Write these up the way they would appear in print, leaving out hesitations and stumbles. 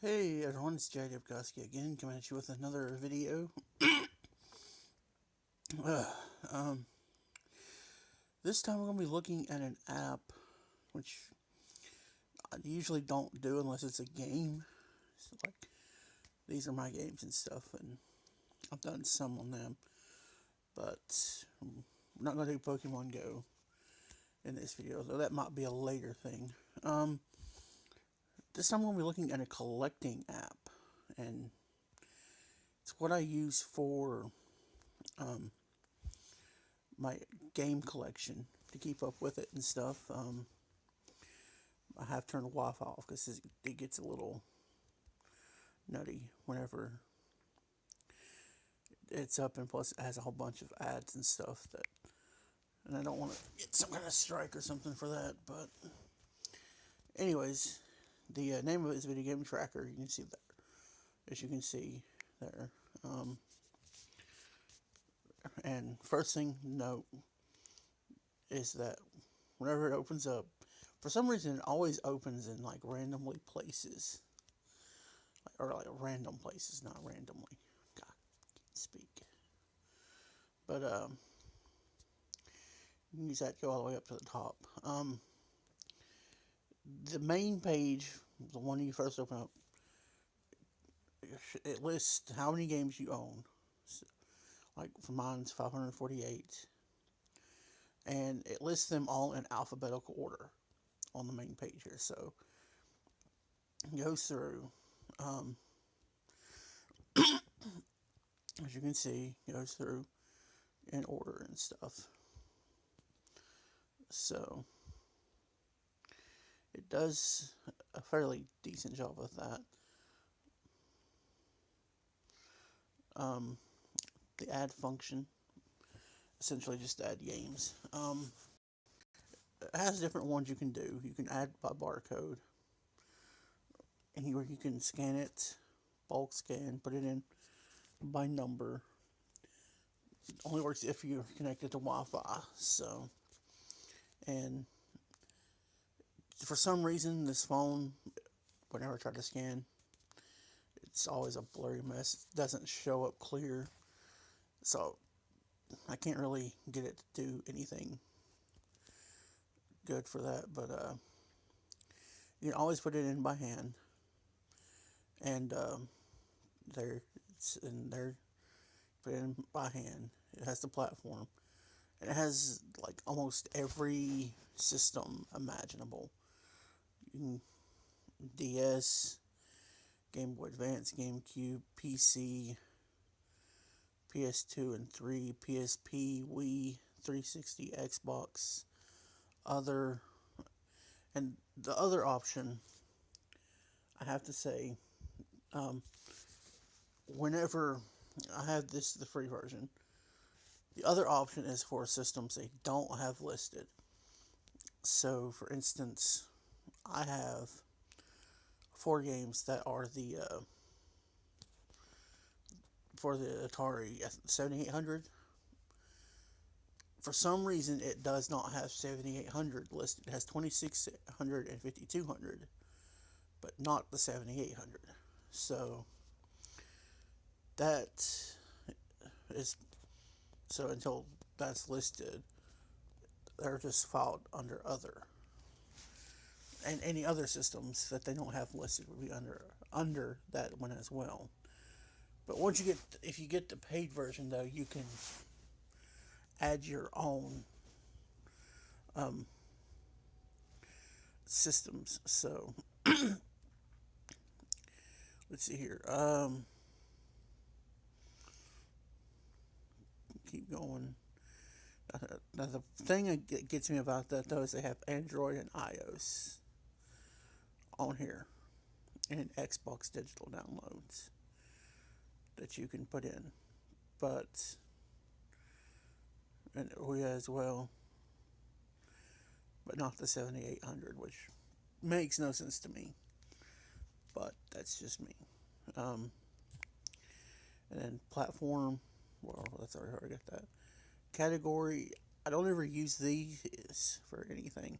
Hey everyone, it's Jacob Koski again, coming at you with another video. Uh, um, this time we're going to be looking at an app, which I usually don't do unless it's a game. So, like, these are my games and stuff, and I've done some on them. But we're not going to do Pokemon Go in this video, though that might be a later thing. This time we're going to be looking at a collecting app, and it's what I use for my game collection to keep up with it and stuff. I have turned the Wi-Fi off because it gets a little nutty whenever it's up, and plus it has a whole bunch of ads and stuff and I don't want to get some kind of strike or something for that. But anyways, the name of it is Video Game Tracker. You can see there, as you can see there. And first thing to note is that whenever it opens up, for some reason it always opens in like randomly places, or like random places, not randomly. God, can't speak. But you can use that to go all the way up to the top. The main page, the one you first open up, it lists how many games you own. So, like for mine's 548, and it lists them all in alphabetical order on the main page here. So it goes through, as you can see, it goes through in order and stuff. So it does a fairly decent job with that. The add function, essentially just add games. It has different ones you can do. You can add by barcode, and you can scan it, bulk scan, put it in by number. It only works if you're connected to Wi-Fi. So, and for some reason, this phone, whenever I try to scan, it's always a blurry mess. It doesn't show up clear, so I can't really get it to do anything good for that. But you can always put it in by hand, and there it's in there. Put it in by hand. It has the platform, and it has like almost every system imaginable. You can DS, Game Boy Advance, GameCube, PC, PS2 and 3, PSP, Wii, 360, Xbox, other, and the other option, I have to say, whenever I have this, the free version, the other option is for systems they don't have listed. So, for instance, I have 4 games that are for the Atari 7800. For some reason, it does not have 7800 listed. It has 2600 and 5200, but not the 7800. So that is so until that's listed, they're just filed under other. And any other systems that they don't have listed would be under that one as well. But if you get the paid version though, you can add your own systems. So let's see here. Keep going. Now the thing that gets me about that though is they have Android and iOS on here, and Xbox digital downloads that you can put in, but and Ouya as well, but not the 7800, which makes no sense to me. But that's just me. And then platform, well, that's already got that. Category, I don't ever use these for anything.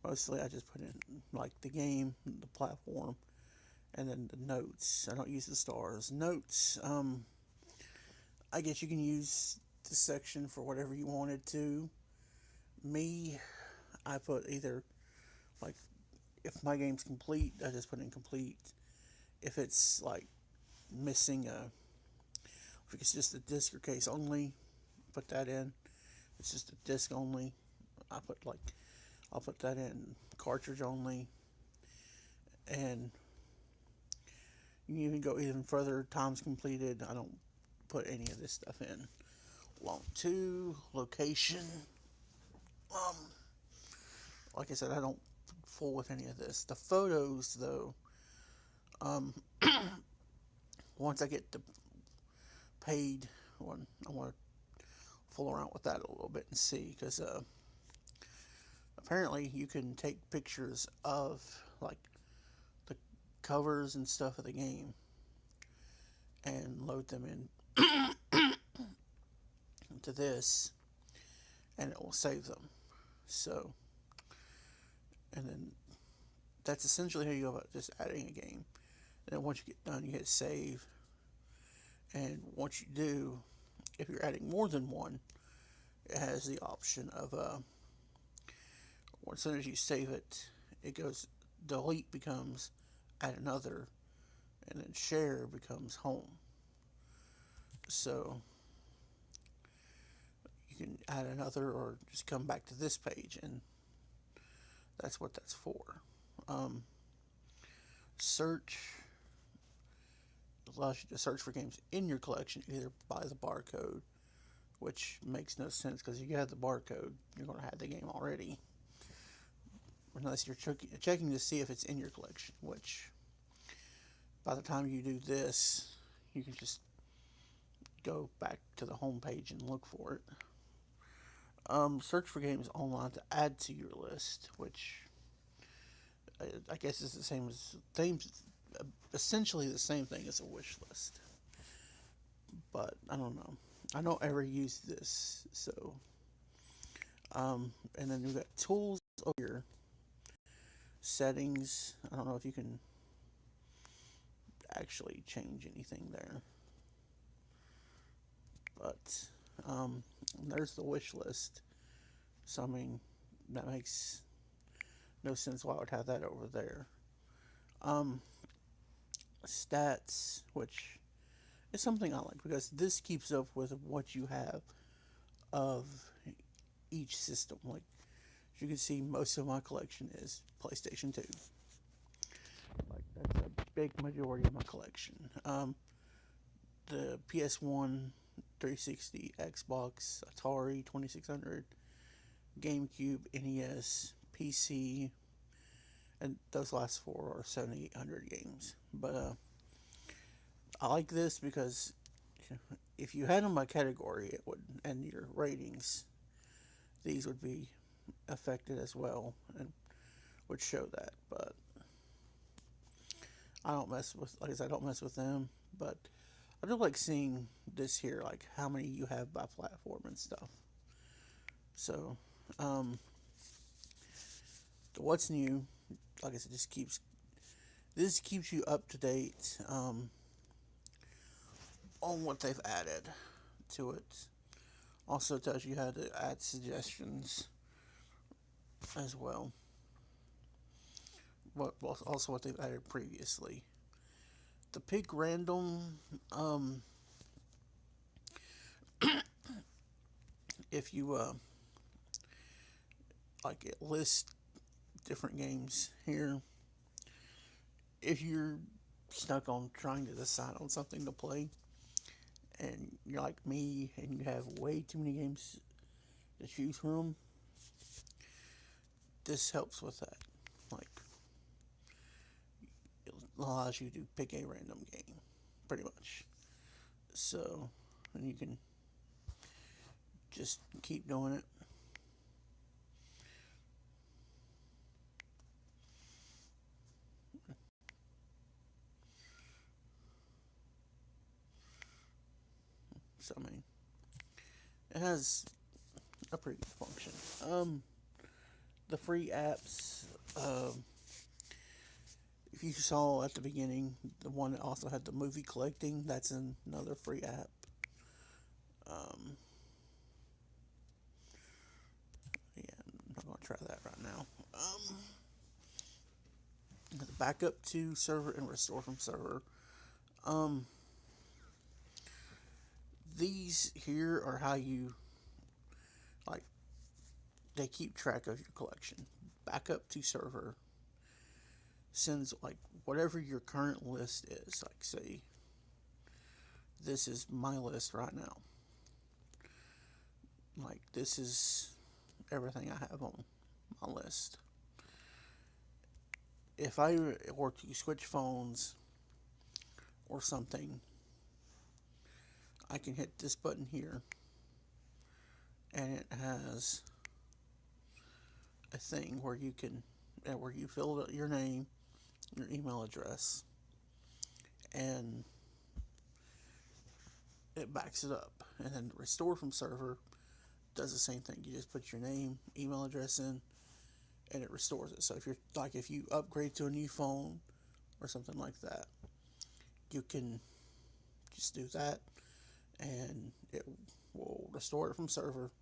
Mostly I just put in like the game, the platform, And then the notes. I don't use the stars. Notes. I guess you can use this section for whatever you wanted to. Me, I put either like if my game's complete, I just put in complete. If it's like missing a, if it's just a disc or case only, put that in. If it's just a disc only, I put like I'll put that in cartridge only, and you can even go even further. Times completed. I don't put any of this stuff in. Long two location. Um, like I said, I don't fool with any of this. The photos, though, um, once I get the paid one, I want to fool around with that a little bit and see, because apparently you can take pictures of like the covers and stuff of the game and load them in to this, and it will save them. So, and then that's essentially how you go about just adding a game. And then once you get done, you hit save. And once you do, if you're adding more than one, it has the option of as soon as you save it, it goes delete becomes add another, and then share becomes home. So you can add another or just come back to this page, and that's what that's for. Search allows you to search for games in your collection either by the barcode, which makes no sense because if you have the barcode, you're going to have the game already. Unless you're checking to see if it's in your collection, which by the time you do this, you can just go back to the home page and look for it. Search for games online to add to your list, which I guess is the same as essentially the same thing as a wish list. But I don't know. I don't ever use this, so. And then we've got tools over here. Settings. I don't know if you can actually change anything there. But there's the wish list. So, I mean, that makes no sense why I would have that over there. Stats, which is something I like because this keeps up with what you have of each system. Like, as you can see, most of my collection is PlayStation 2. Like, that's a big majority of my collection. The PS1, 360, Xbox, Atari 2600, GameCube, NES, PC, and those last four are 7800 games. But I like this because if you had them by category, it would, and your ratings, these would be affected as well and would show that. But I don't mess with, like I said, I don't mess with them. But I do like seeing this here, like how many you have by platform and stuff. So, what's new? Like I said, this keeps you up to date on what they've added to it. Also tells you how to add suggestions as well. Also what they've added previously. The pick random. If you like it lists different games here. If you're stuck on trying to decide on something to play, and you're like me and you have way too many games to choose from, this helps with that. Like, it allows you to pick a random game, pretty much. So, and you can just keep doing it. So, I mean, it has a pretty good function. The free apps, If you saw at the beginning, the one that also had the movie collecting, that's another free app. Um, yeah, I'm not going to try that right now. Back up to server and restore from server. Um, these here are how you, like, they keep track of your collection. Back up to server sends, like, whatever your current list is. Like, say, this is my list right now. Like, this is everything I have on my list. If I were to switch phones or something, I can hit this button here, and it has a thing where you can, where you fill out your name, your email address, and it backs it up. And then restore from server does the same thing. You just put your name, email address in, and it restores it. So if you're like, if you upgrade to a new phone or something like that, you can just do that, and it will restore it from server.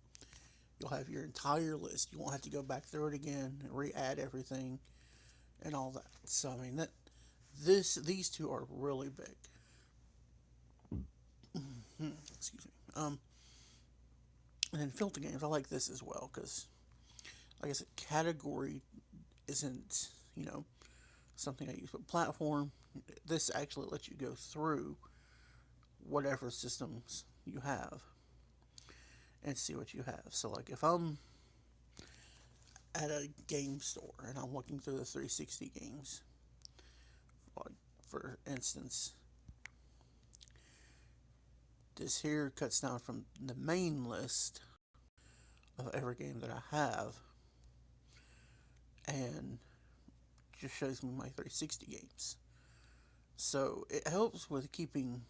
You'll have your entire list. You won't have to go back through it again and re-add everything and all that. So I mean that these two are really big. Excuse me. And then filter games, I like this as well because, like I said, category isn't something I use, but platform. This actually lets you go through whatever systems you have and see what you have. So like if I'm at a game store and I'm looking through the 360 games, like for instance, this here cuts down from the main list of every game that I have and just shows me my 360 games. So it helps with keeping,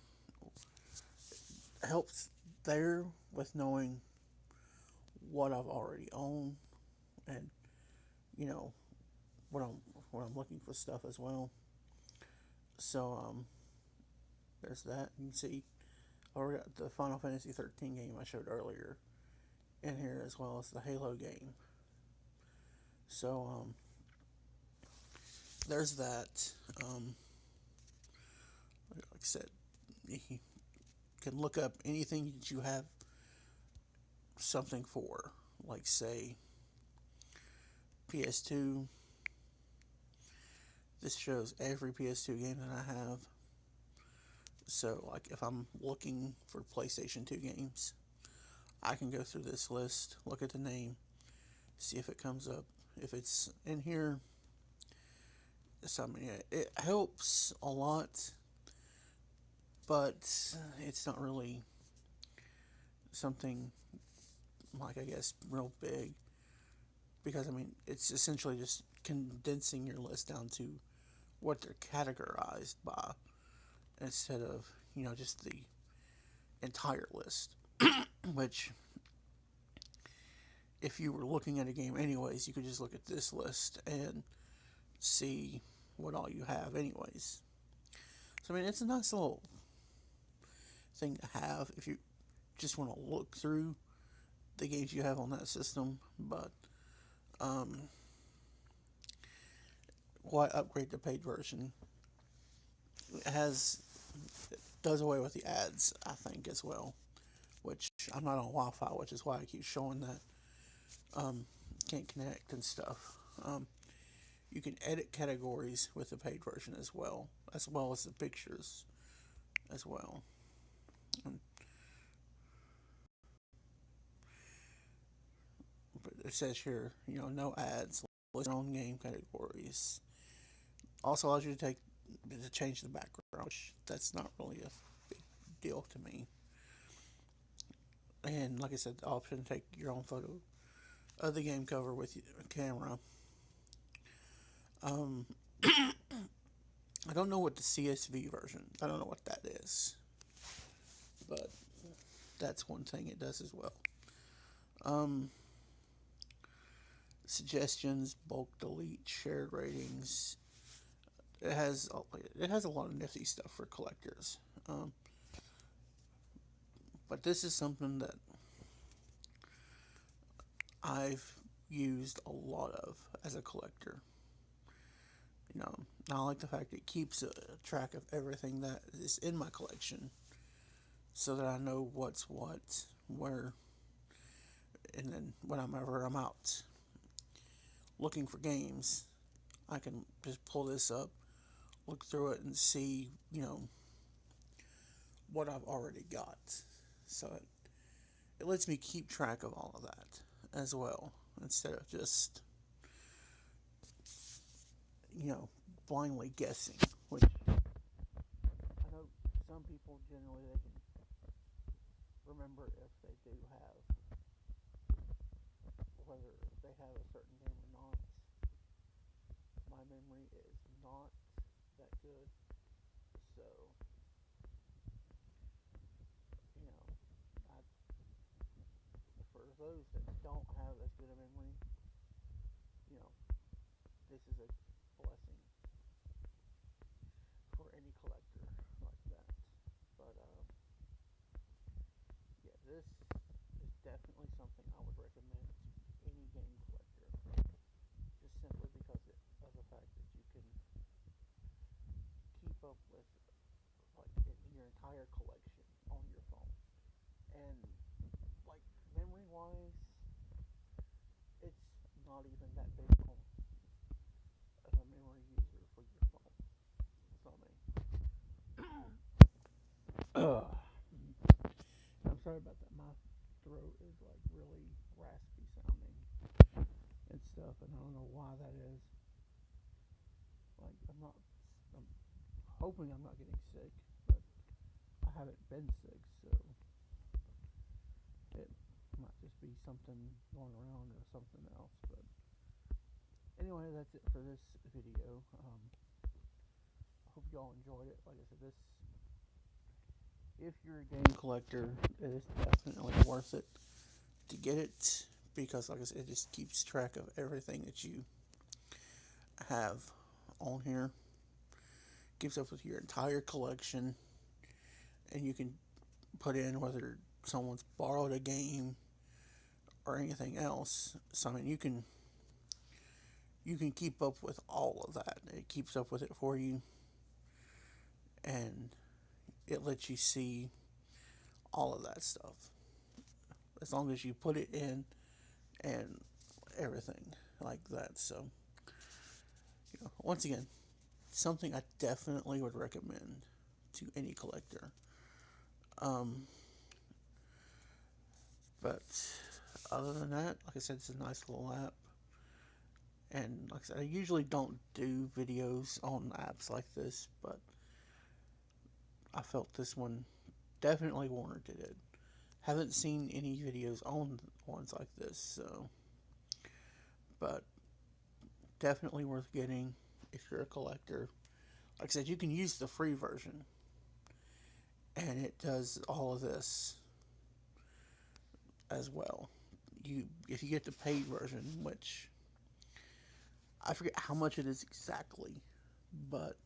helps there with knowing what I've already owned and you know what I'm looking for stuff as well. So there's that. You can see I already got the Final Fantasy 13 game I showed earlier in here as well as the Halo game. So there's that. Like I said, you can look up anything that you have something for, like say PS2. This shows every PS2 game that I have. So, like, if I'm looking for PlayStation 2 games, I can go through this list, look at the name, see if it comes up. If it's in here, so, I mean, it helps a lot, but it's not really something like, I guess, real big. Because, I mean, it's essentially just condensing your list down to what they're categorized by instead of, just the entire list. Which, if you were looking at a game anyways, you could just look at this list and see what all you have anyways. So, I mean, it's a nice little thing to have if you just want to look through the games you have on that system. But, why upgrade the paid version? It does away with the ads, I think, as well. Which I'm not on Wi-Fi, which is why I keep showing that can't connect and stuff. You can edit categories with the paid version as well as the pictures as well. Um, but it says here, no ads, list your own game categories. Also allows you to change the background, which that's not really a big deal to me. And like I said, the option to take your own photo of the game cover with your camera. Um, I don't know what the CSV version. I don't know what that is, but that's one thing it does as well. Um, Suggestions, bulk delete, shared ratings. it has it has a lot of nifty stuff for collectors. Um, but this is something that I've used a lot of as a collector. You know, I like the fact it keeps a track of everything that is in my collection, so that I know what's what, where, and then whenever I'm out looking for games, I can just pull this up, look through it, and see, what I've already got. So it lets me keep track of all of that as well, instead of just, you know, blindly guessing. Which I know some people generally they can remember if they do have, whether they have a certain game or not. My memory is not that good, so you know, I, for those that don't have as good a memory, you know, this is a blessing for any collector like that. But yeah, this is definitely something I would recommend to any game collector, just simply because of the fact that you can keep up with like your entire collection on your phone. And like memory wise, it's not even that big of a memory user for your phone. So I mean, I'm sorry about that. My throat is like really raspy sounding and stuff, and I don't know why that is. Like I'm hoping I'm not getting sick, but I haven't been sick, so it might just be something going around or something else. But anyway, that's it for this video. I hope y'all enjoyed it. Like I said, this if you're a game collector, it is definitely worth it to get it because, like I said, it just keeps track of everything that you have on here. Keeps up with your entire collection, and you can put in whether someone's borrowed a game or anything else. So I mean, you can keep up with all of that. It keeps up with it for you, and it lets you see all of that stuff as long as you put it in and everything like that. So, once again, something I definitely would recommend to any collector. Um, but other than that, like I said, it's a nice little app. And like I said, I usually don't do videos on apps like this, but I felt this one definitely warranted it. Haven't seen any videos on ones like this, so but definitely worth getting if you're a collector. Like I said, you can use the free version, and it does all of this as well. If you get the paid version, which I forget how much it is exactly, but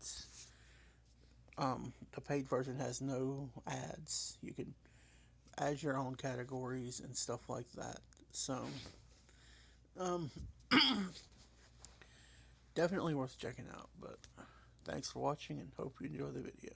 the paid version has no ads. You can add your own categories and stuff like that. So, um, definitely worth checking out. But thanks for watching and hope you enjoy the video.